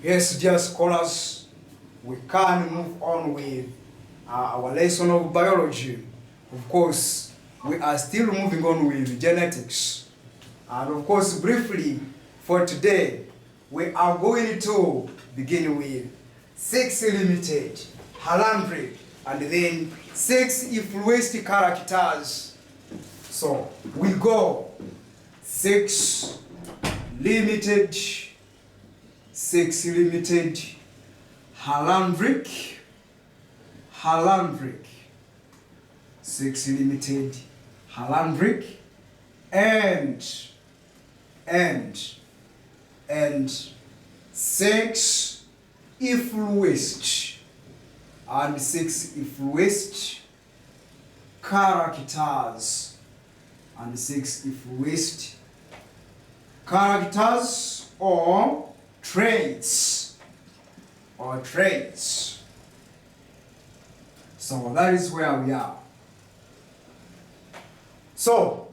Yes, dear scholars, we can move on with our lesson of biology. Of course, we are still moving on with genetics. And of course, briefly, for today, we are going to begin with sex-limited, Haulandric, and then sex-influenced characters. So, we go sex-limited, Haulandric, sex-limited, Haulandric, and sex-influenced characters, or traits. So that is where we are. So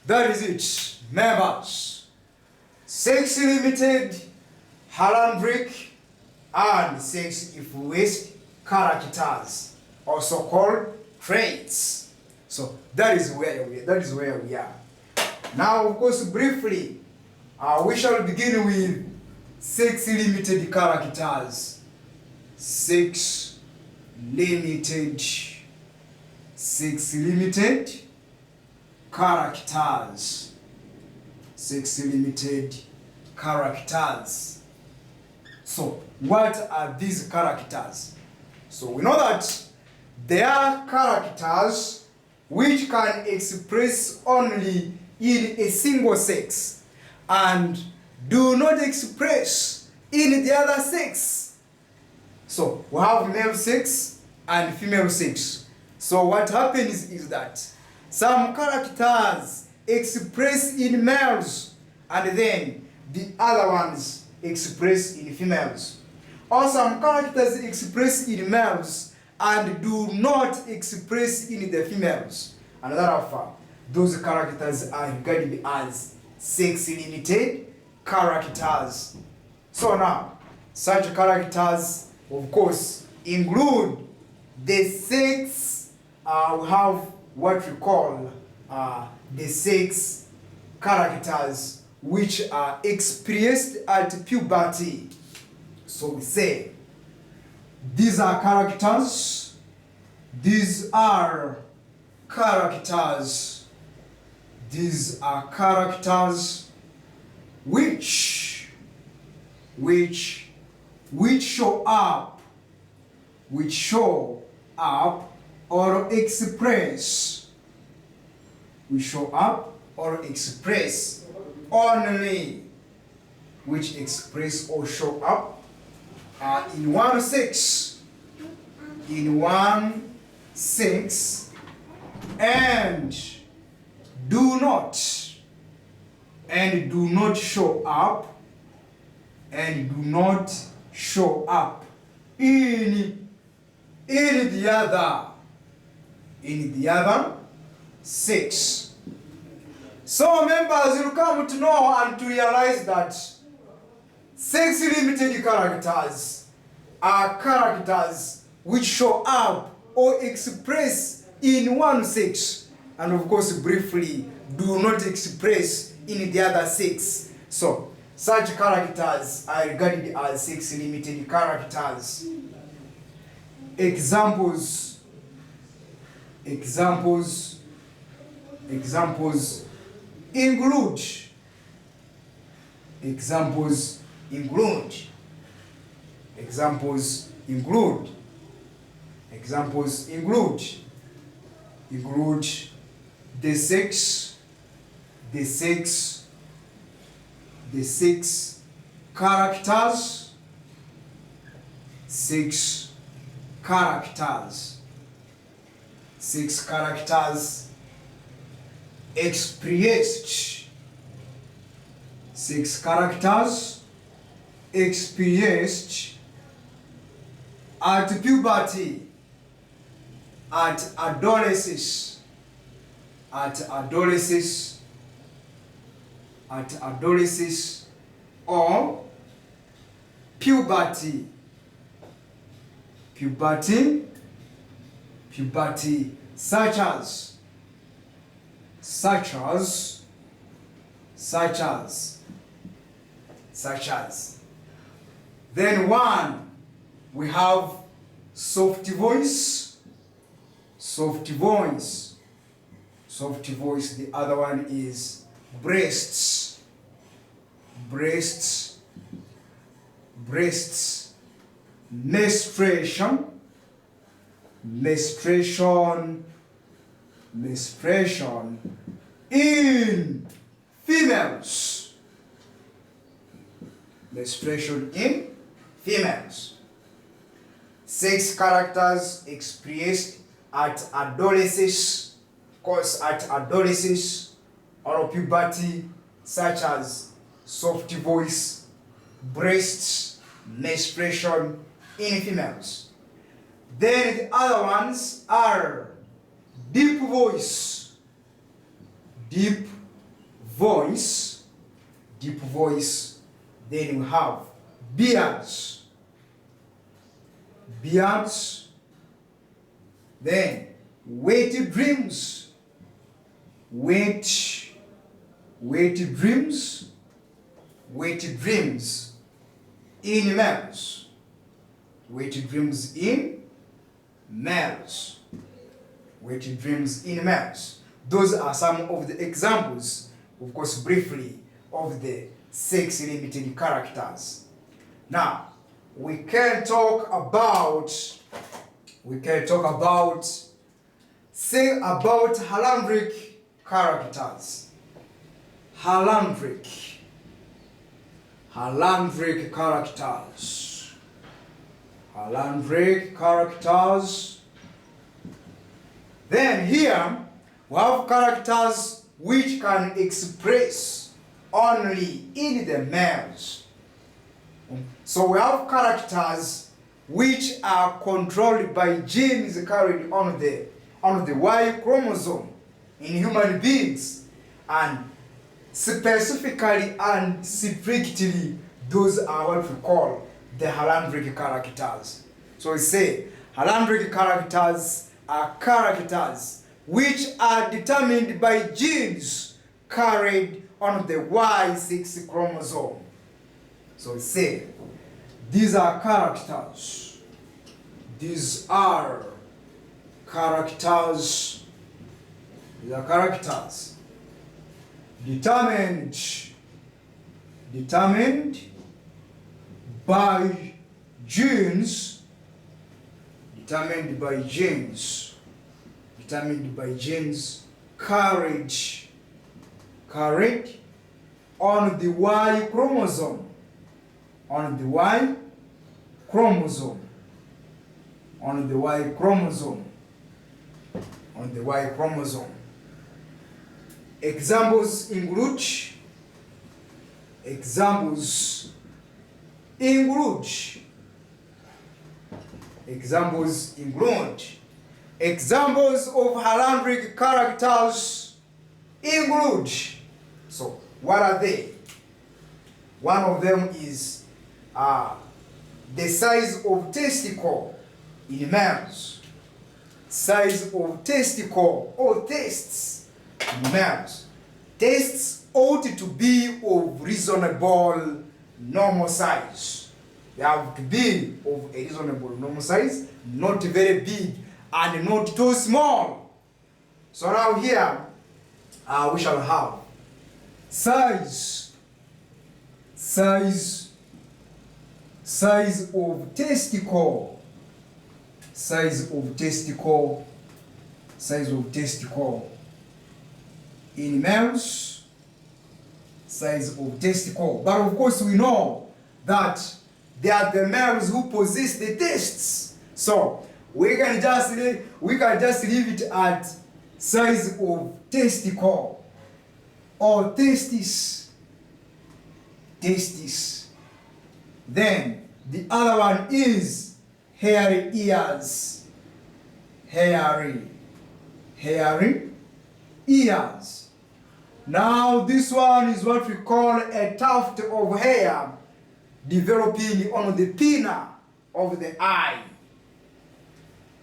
that is it, members. Sex-limited, Haulandric, and sex-influenced characters, also called traits. So that is where we are. Now, of course, briefly, we shall begin with sex-limited characters. Sex-limited characters. Sex-limited characters. So, what are these characters? So, we know that they are characters which can express only in a single sex and do not express in the other sex. So, we have male sex and female sex. So, what happens is that some characters express in males and then the other ones express in females. Or some characters express in males and do not express in the females. And therefore, those characters are regarded as sex-limited characters. So now, such characters, of course, include the sex. We have what we call the sex characters which are expressed at puberty. So we say these are characters which show up or express only, which express or show up in one sex, and do not show up in the other sex. So members, you come to know and to realize that sex-limited characters are characters which show up or express in one sex, and of course briefly do not express in the other sex. So such characters are regarded as sex-limited characters. Examples include the sex characters, experienced at puberty, at adolescence, or puberty. Puberty, puberty, such as, such as, such as, such as. Then one, we have soft voice, soft voice, soft voice. The other one is breasts, breasts, breasts. Menstruation, menstruation, menstruation in females. Menstruation in females. Sex characters expressed at adolescence, of course at adolescence or puberty, such as soft voice, breasts, menstruation in females. Then the other ones are deep voice, deep voice, deep voice. Then we have beards, beards. Then wet dreams, wet dreams, wet dreams in males. Wet dreams in males. Wet dreams in males. Those are some of the examples, of course, briefly, of the sex-limited characters. Now, we can talk about Haulandric characters. Haulandric characters. Haulandric characters. Then here we have characters which can express only in the males. So we have characters which are controlled by genes carried on the Y chromosome in human beings, and specifically and strictly those are what we call the Haulandric characters. So we say Haulandric characters are characters which are determined by genes carried on the Y6 chromosome. So we say these are characters. These are characters. These are characters determined by genes, determined by genes carried on the Y chromosome, on the Y chromosome, on the Y chromosome, on the Y chromosome. Examples include examples include examples of Haulandric characters include. So what are they? One of them is the size of testicle in males. Size of testicle or tests in males. Tests ought to be of reasonable normal size. They have to be of a reasonable normal size, not very big and not too small. So now here we shall have size of testicle, size of testicle in males, size of testicle. But of course we know that they are the males who possess the tests. So we can just leave it at size of testicle or testis. Then the other one is hairy ears. Hairy ears. Now this one is what we call a tuft of hair developing on the pinna of the eye.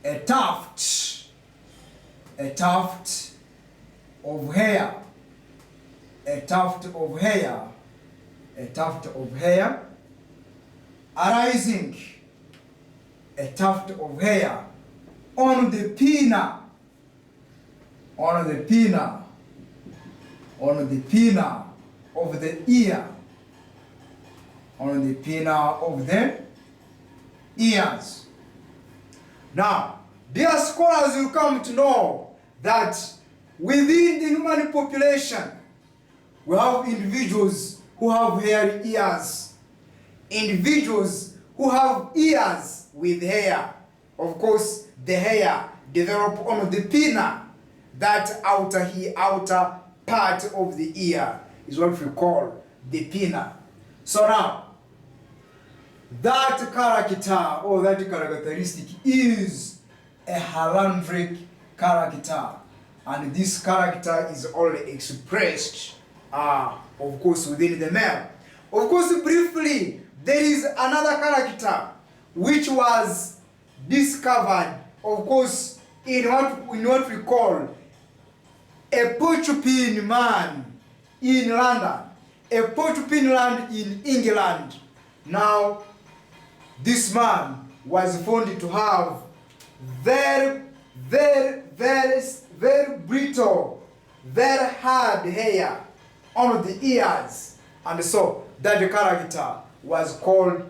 A tuft of hair, a tuft of hair, a tuft of hair arising, a tuft of hair on the pinna, on the pinna, on the pinna of the ear, on the pinna of the ears. Now, dear scholars, will come to know that within the human population, we have individuals who have hairy ears, individuals who have ears with hair. Of course, the hair develop on the pinna, that outer part of the ear is what we call the pinna. So now, that character or that characteristic is a Haulandric character, and this character is only expressed, of course, within the male. Of course, briefly, there is another character which was discovered, of course, in what we call a Porcupine man in London, a Porcupine land in England. Now, this man was found to have very brittle, very hard hair on the ears, and so that character was called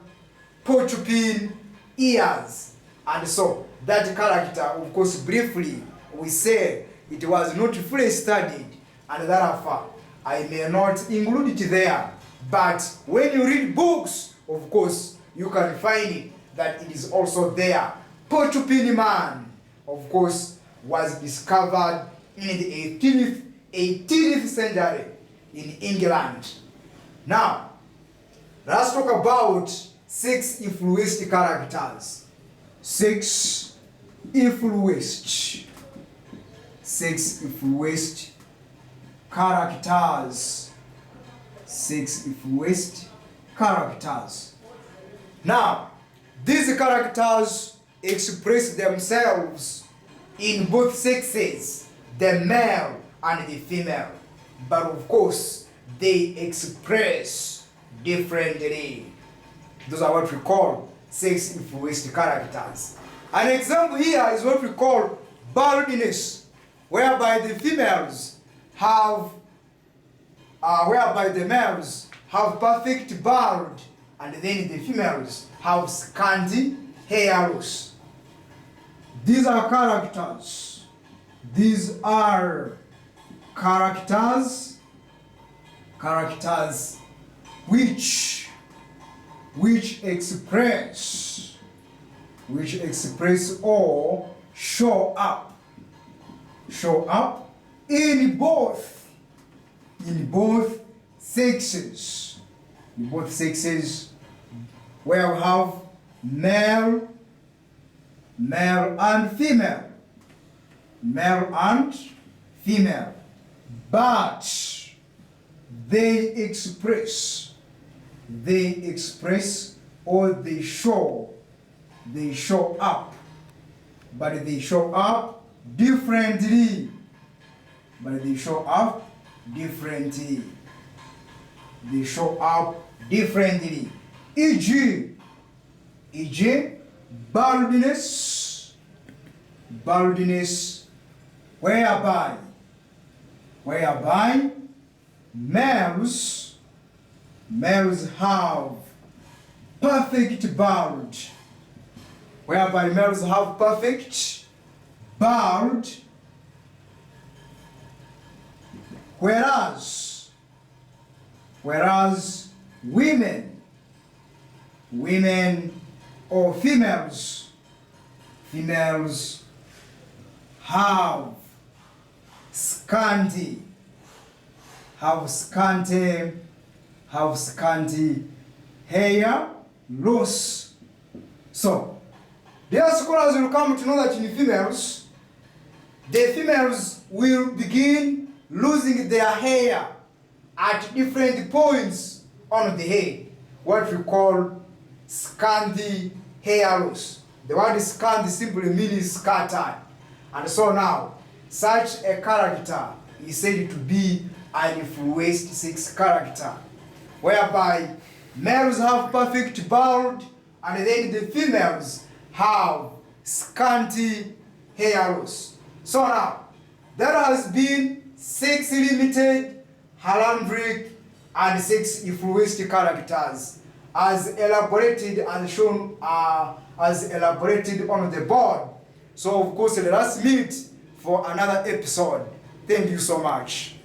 Porcupine ears. And so that character, of course, briefly we say it was not fully studied, and therefore I may not include it there. But when you read books, of course, you can find it that it is also there. Porcupine man, of course, was discovered in the 18th century in England. Now, let's talk about 6 influenced characters. 6 influenced characters. 6 influenced characters. Now, these characters express themselves in both sexes, the male and the female, but of course they express differently. Those are what we call 6 influenced characters. An example here is what we call baldness, whereby the females have whereby the males have perfect bald, and then the females have scanty hair loss. These are characters. These are characters which express or show up in both sexes, where we have male and female, but they express or they show up, but they show up differently. They show up differently. E.g., baldness, whereby males have perfect bald, whereas women or females have scanty hair loss. So, dear scholars will come to know that in females, the females will begin losing their hair at different points on the head, what we call scanty hair loss. The word scanty simply means scattered. And so now, such a character is said to be an influenced sex character, whereby males have perfect bald and then the females have scanty hair loss. So now, there has been sex-limited, Haulandric, and sex-influenced characters as elaborated and shown as elaborated on the board. So of course, let us meet for another episode. Thank you so much.